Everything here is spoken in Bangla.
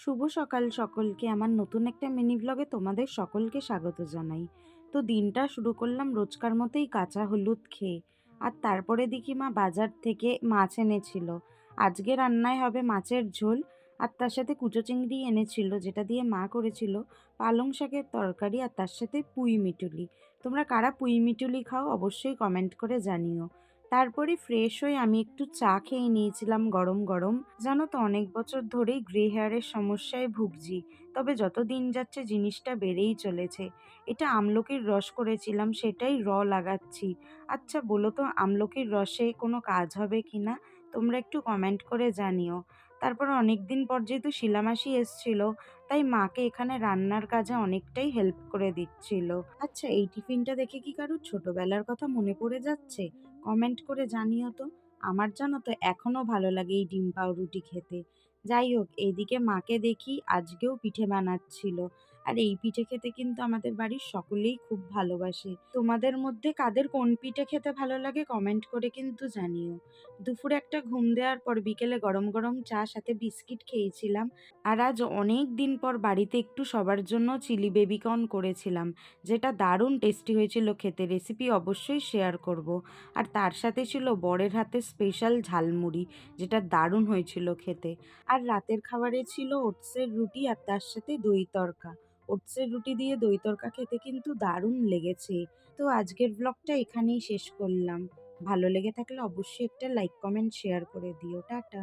শুভ সকাল সকলকে। আমার নতুন একটা মিনি ব্লগে তোমাদের সকলকে স্বাগত জানাই। তো দিনটা শুরু করলাম রোজকার মতোই কাঁচা হলুদ খেয়ে। আর তারপরে দেখি মা বাজার থেকে মাছ এনেছিল। আজকে রান্নায় হবে মাছের ঝোল, আর তার সাথে কুচো চিংড়ি এনেছিল যেটা দিয়ে মা করেছিল পালং শাকের তরকারি, আর তার সাথে পুঁই মিটুলি। তোমরা কারা পুঁই মিটুলি খাও অবশ্যই কমেন্ট করে জানিও। তারপরে ফ্রেশ হয়ে আমি একটু চা খেয়ে নিয়েছিলাম গরম গরম। জানো তো, অনেক বছর ধরেই গ্রে হেয়ারের সমস্যায় ভুগছি, তবে যত দিন যাচ্ছে জিনিসটা বেড়েই চলেছে। এটা আমলকির রস করেছিলাম, সেটাই লাগাচ্ছি। আচ্ছা বলো তো, আমলকির রসে কোনো কাজ হবে কিনা? তোমরা একটু কমেন্ট করে জানিও। তারপর অনেক দিন পর যেহেতু শিলামাসি এসছিল, তাই মাকে এখানে রান্নার কাজে অনেকটাই হেল্প করে দিচ্ছিল। আচ্ছা, এই টিফিনটা দেখে কি কারোর ছোটবেলার কথা মনে পড়ে যাচ্ছে? কমেন্ট করে জানিও তো। আমার জানো তো এখনো ভালো লাগে এই ডিম পাউরুটি খেতে। যাই হোক, এইদিকে মাকে দেখি আজকেও পিঠে বানাচ্ছিল। আর এই পিঠে খেতে কিন্তু আমাদের বাড়ির সকলেই খুব ভালোবাসে। তোমাদের মধ্যে কাদের কোন পিঠে খেতে ভালো লাগে কমেন্ট করে কিন্তু জানিও। দুপুরে একটা ঘুম দেওয়ার পর বিকেলে গরম গরম চা সাথে বিস্কিট খেয়েছিলাম। আর আজ অনেক দিন পর বাড়িতে একটু সবার জন্য চিলি বেবিকর্ন করেছিলাম, যেটা দারুণ টেস্টি হয়েছিল খেতে। রেসিপি অবশ্যই শেয়ার করব। আর তার সাথে ছিল বরের হাতে স্পেশাল ঝালমুড়ি, যেটা দারুণ হয়েছিল খেতে। আর রাতের খাবারে ছিল ওটসের রুটি, আর তার সাথে দই তড়কা। ওটসের রুটি দিয়ে দই তড়কা খেতে কিন্তু দারুণ লেগেছে। তো আজকের ব্লগটা এখানেই শেষ করলাম। ভালো লেগে থাকলে অবশ্যই একটা লাইক কমেন্ট শেয়ার করে দিও। টাটা।